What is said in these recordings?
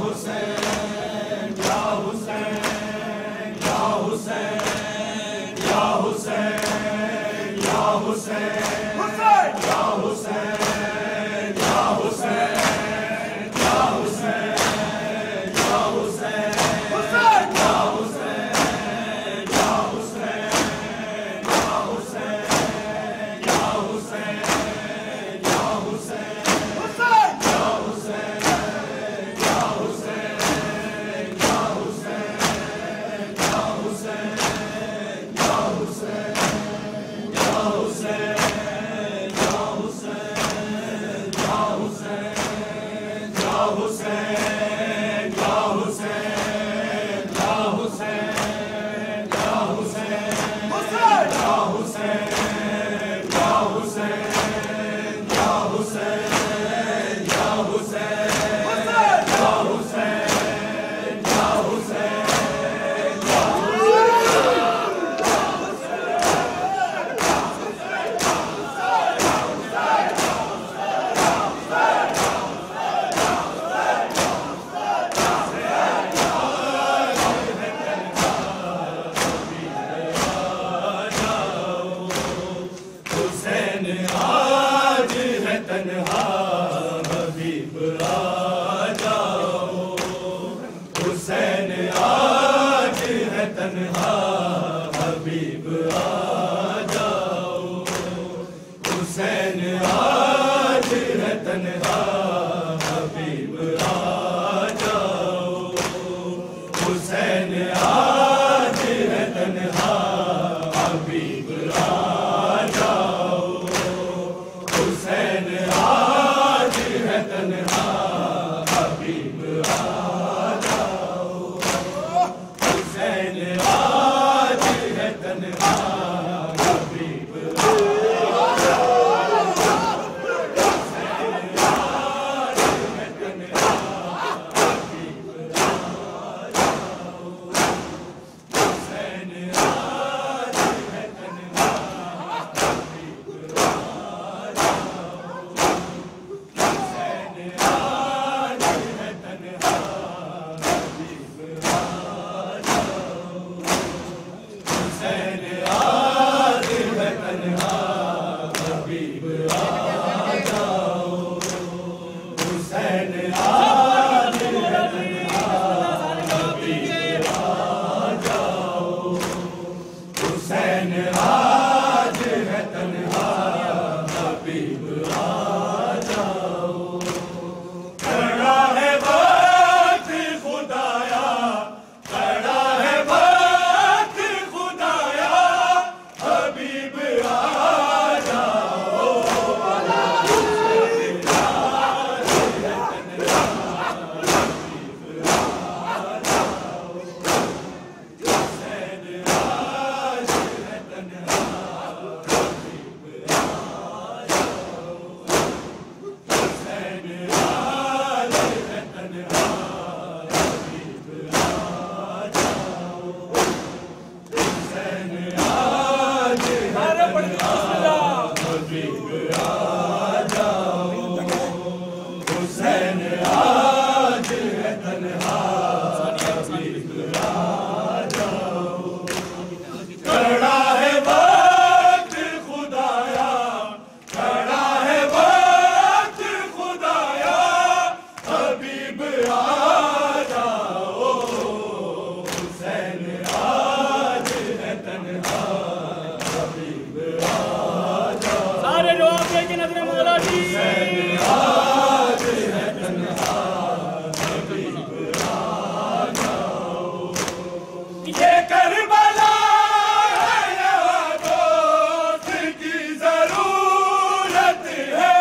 Hussein. Hussain आज है तन्हा, हबीब आ जाओ। खड़ा है वक्त खुदाया, खड़ा है वक्त खुदाया, हबीब आ जाओ। हुसैन आज है तन्हा, हबीब आ जाओ। सारे जवाब देंगे नजर मौला जी। हुसैन आज है तन्हा, हबीब आ जाओ। ये करबला है यहाँ दोस्त की जरूरत है,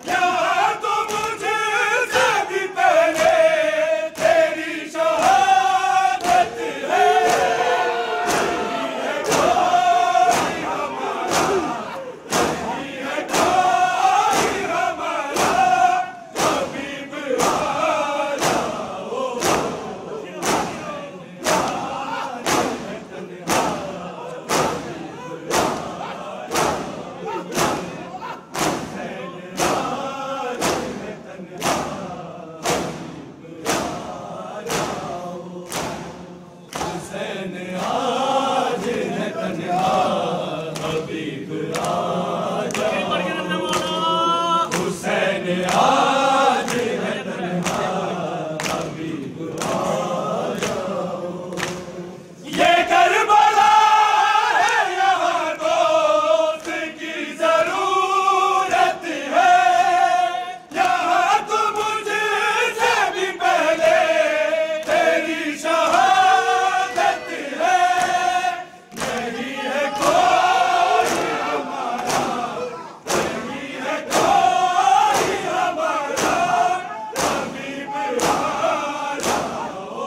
यहाँ तो मुझसे भी पहले तेरी शहादत है। यही है कोई हमारा, यही है कोई हमारा, हबीब आ जाओ। हुसैन आज है तन्हा, हबीब आ जाओ। हुसैन आज है तन्हा, हबीब आ जाओ। ये करबला है यहाँ दोस्त की जरूरत है, यहाँ तो मुझसे भी पहले तेरी शहादत है। नहीं है कोई हमारा, नहीं है कोई हमारा, हबीब आ जाओ।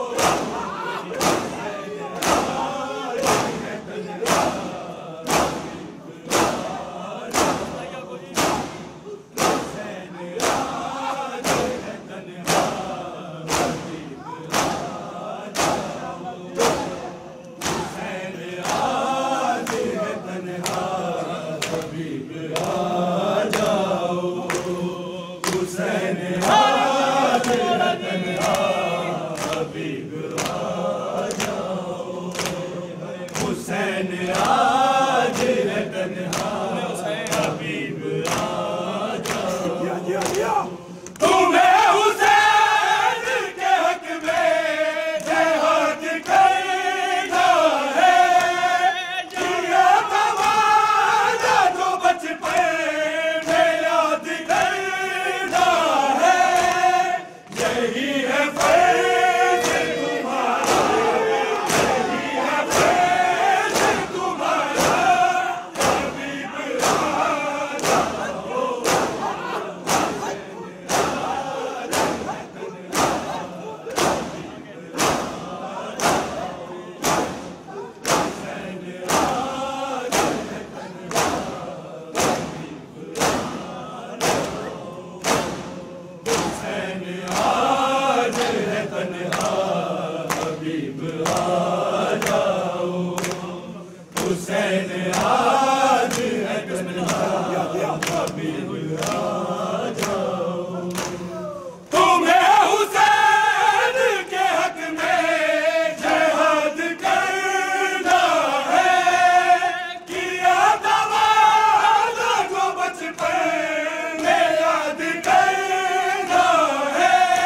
हुसैन आज है तन्हा, हबीब आ जाओ। हुसैन आज है तन्हा, हबीब आ जाओ। तुम्हें हुसैन के हक में जिहाद करना है, किया तवादा जो बचपन में याद करना है। यही है फर्ज तुम्हारा, यही है फर्ज तुम्हारा, हबीब आ जाओ। हुसैन आज है तन्हा, हबीब आ जाओ। हुसैन आज है तन्हा, हबीब आ जाओ। तुम्हें हुसैन के हक में जिहाद करना है, किया तवादा जो बचपन में याद करना है।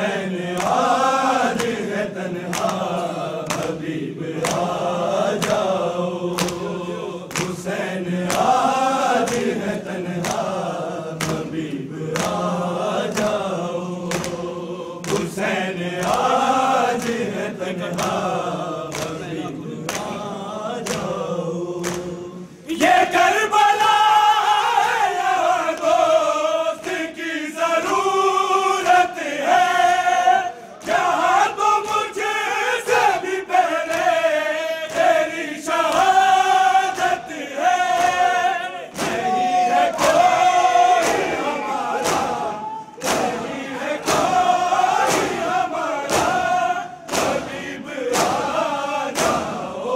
हुसैन आज है तन्हा हबीब आ जाओ, हुसैन आज है तन्हा हबीब आ जाओ, हुसैन आज है तन्हा हबीब आ जाओ। ये करबला यहाँ दोस्त की जरूरत है, यहाँ तो मुझसे भी पहले तेरी शहादत है। नहीं है कोई हमारा, नहीं है कोई हमारा, हबीब आ जाओ,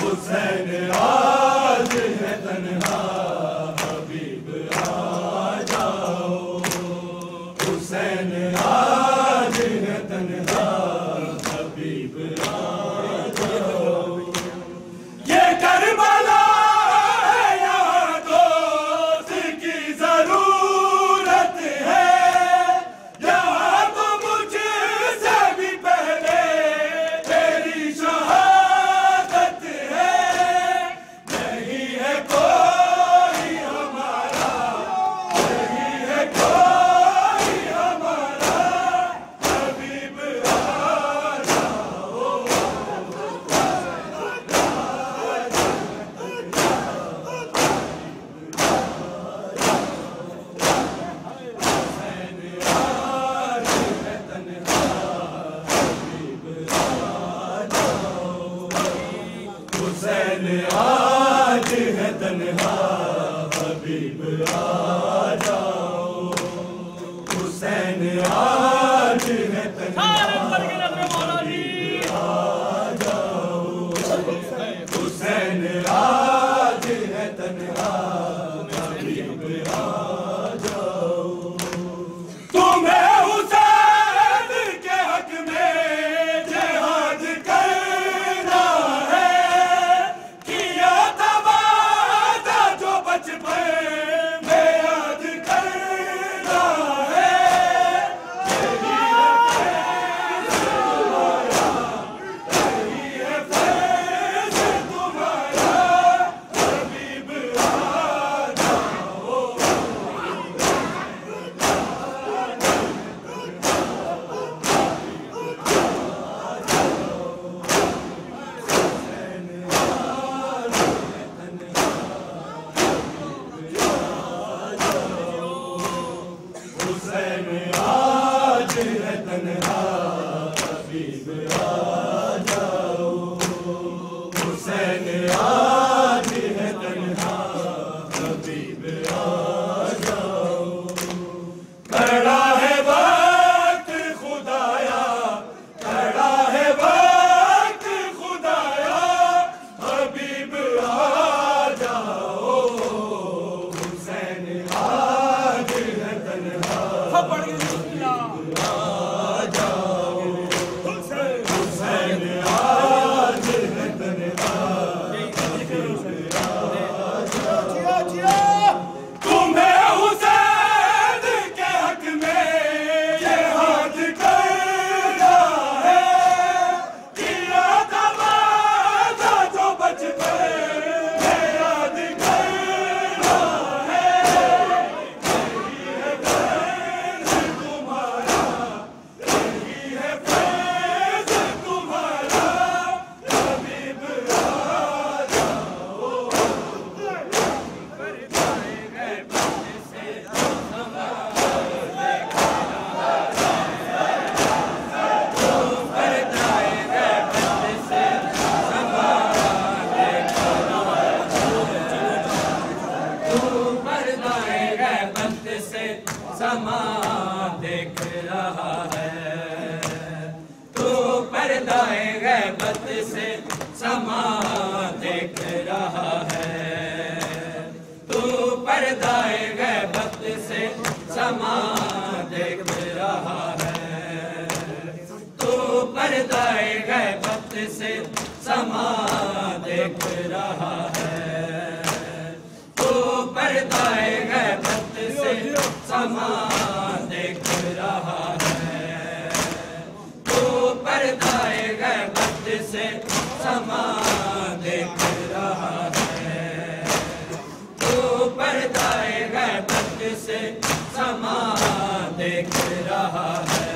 हुसैन आज है तन्हा हबीब आ जाओ, हुसैन आज है तन्हा हबीब आ जाओ। ये करबला है यहाँ दोस्त की जरूरत है, यहाँ तो मुझसे भी पहले तेरी शहादत है। नहीं है कोई हमारा, नहीं है कोई हमारा, हबीब आ जाओ, हुसैन आज है तन्हा हबीब आ जाओ, हुसैन आज है तन्हा सारे ऊपर के नजर मौला जी। आ जाओ, हुसैन आज है तन्हा हबीब आ जाओ। तुम्हें हुसैन के हक में जिहाद करना है, किया था वादा जो बचपन में याद करना है। यही है फैज़ तुम्हारा, हबीब आ जाओ, हुसैन आज है तन्हा हबीब आ जाओ, हुसैन आज है तन्हा हबीब आ जाओ। खड़ा है वक्त खुदाया, खड़ा है वक्त खुदाया, हबीब आ जाओ, हुसैन आज है तन्हा थप्पड़ के बिस्मिल्लाह। हुसैन आज है तन्हा तुम्हें हुसैन के हक में जिहाद करना है, किया था वादा जो बचपन में याद करना है। यही है फैज़ तुम्हारा, यही है फैज़ तुम्हारा, हबीब आ जाओ, समा देख रहा है, तू पर्दाए गैबत से समा देख रहा है, तू पर्दाए गैबत से समा देख रहा है। तू पर्दाए गैबत से समा देख रहा है। तू पर्दाए गैबत से समा देख रहा है। तू पर्दाए गैबत से समा देख रहा है।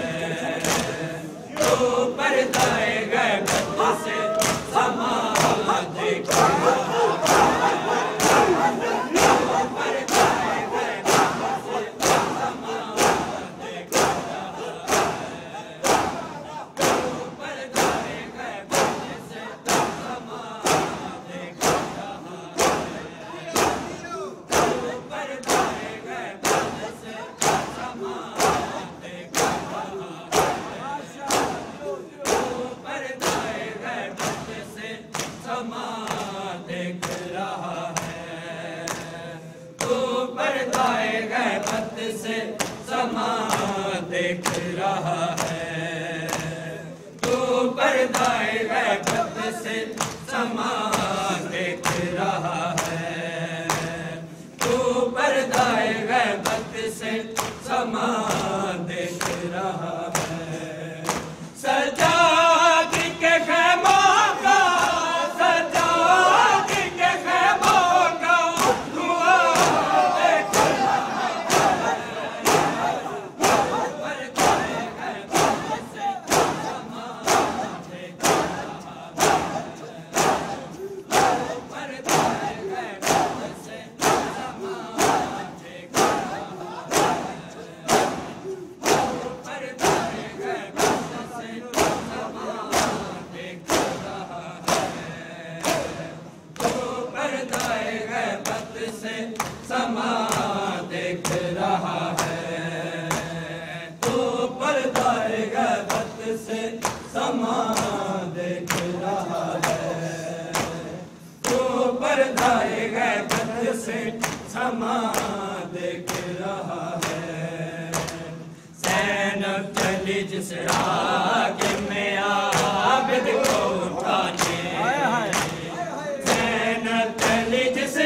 तू पर्दाए गैबत से समा देख रहा है। से समा देख रहा है। तू पर्दाए गैबत से समा देख रहा है। तू पर्दाए गैबत से समा देख रहा है। सजाद के खैमों का, सजाद के खैमों का धुआं देख समा देख रहा है। तू पर्दाए गैबत से समा देख रहा है। तू पर्दाए गैबत से समा देख रहा है। ज़ैनब चली जिस राग में आबिद को उठाने, ज़ैनब चली जिस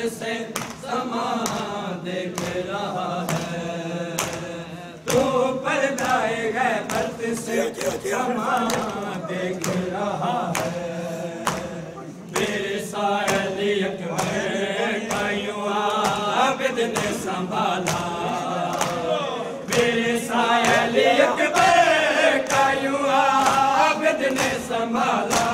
से समा देख रहा है। तू पर्दाए गैबत से समा देख रहा है। मेरे सायली अकबर का यूं आबिद ने संभाला, मेरे सायली अकबर का यूं आबिद ने संभाला।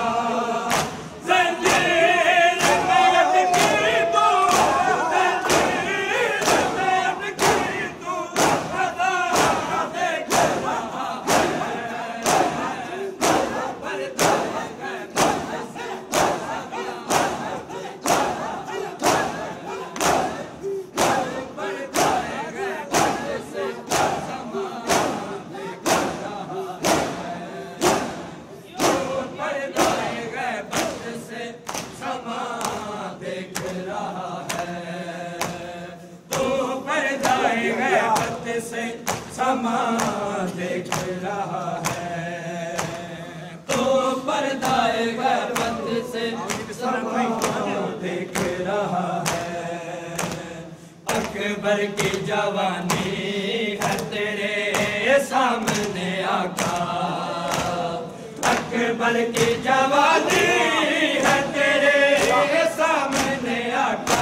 से समा देख रहा है। तो पर्दाए गैबत से समा देख रहा है। अकबर की जवानी है तेरे सामने आका, अकबर की जवानी है तेरे सामने आका।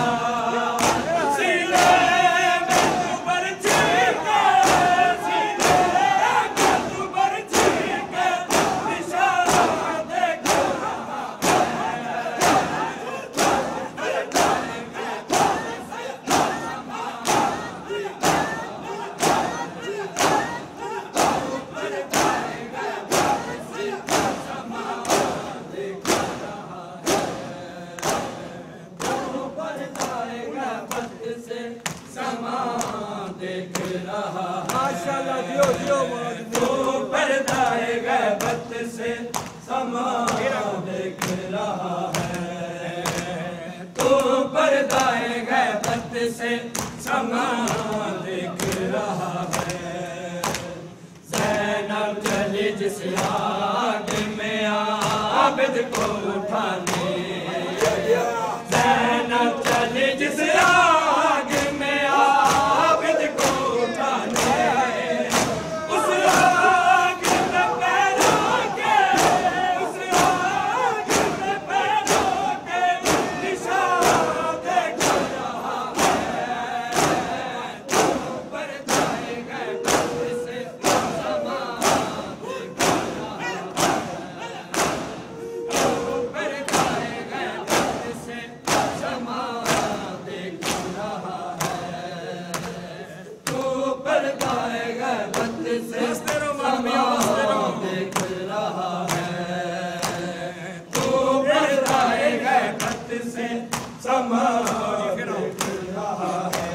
तू पर्दाए गैबत से समा देख रहा है, तू पर्दाए गैबत से समा देख रहा है। ज़ैनब चली जिस आग में आबिद को उठाने, ज़ैनब चली जिस आग में आबिद को उठाने, उस आग में पैरों के, उस आग में पैरों के निशान देख रहा है। तू पर्दाए गैबत से समा देख रहा है, तू पर्दाए गैबत से समा देख रहा है, तू पर्दाए गैबत से समा देख रहा है, तू पर्दाए गैबत से समा देख रहा है।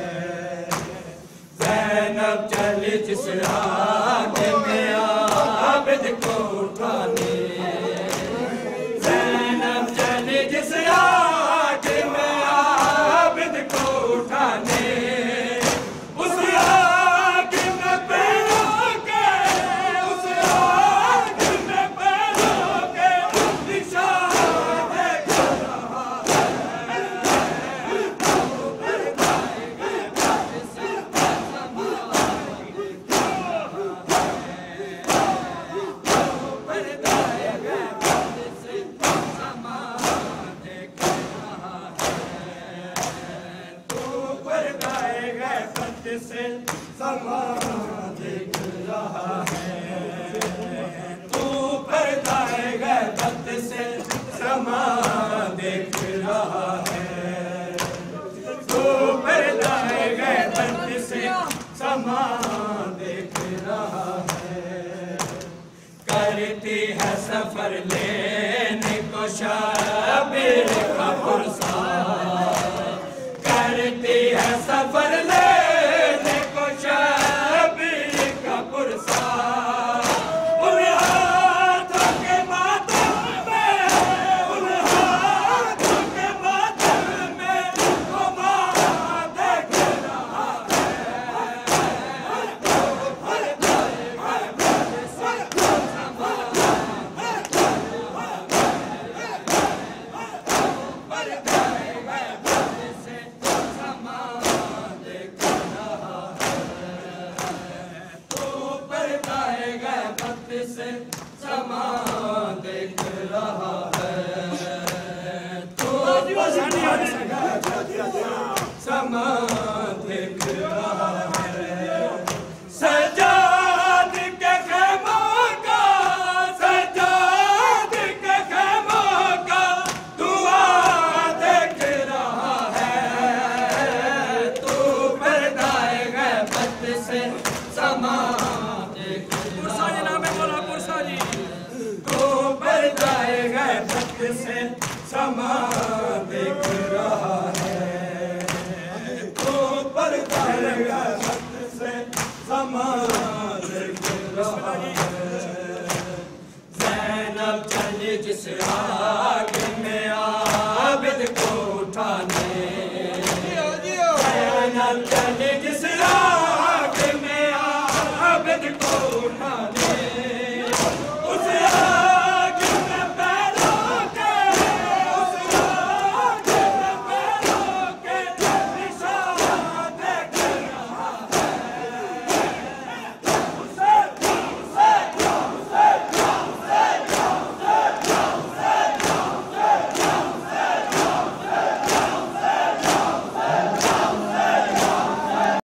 ज़ैनब चली जिस आग में आबिद को उठाने, ज़ैनब चली जिस आग में आबिद को उठाने, उस आग में पैरों के, उस आग में पैरों के निशान देख रहा है। तू पर्दाए गैबत से समा देख रहा है, तू पर्दाए गैबत से समा देख रहा है, तू पर्दाए गैबत से समा देख रहा है, तू पर्दाए गैबत से समा देख रहा है, तू पर्दाए गैबत से समा देख रहा है। करती है सफर लेने को शाबिर का पुरसा, करती है सफर लेने को शाबिर का पुरसा, उन हाथों के मातम में, उन हाथों के मातम में गुमा देख रहा है। तू पर्दाए गैबत से समा देख रहा है, तू पर्दाए गैबत से समा देख रहा है, तू पर्दाए गैबत से समा देख रहा है, तू पर्दाए समा देख रहा है। सजाद के ख़ैमों का, सजाद के ख़ैमों का दुआ देख रहा है, तू पर्दाए गैबत से समा देख रहा है, तू पर्दाए गैबत से समा देख रहा है, तू पर्दाए गैबत से समा देख रहा है।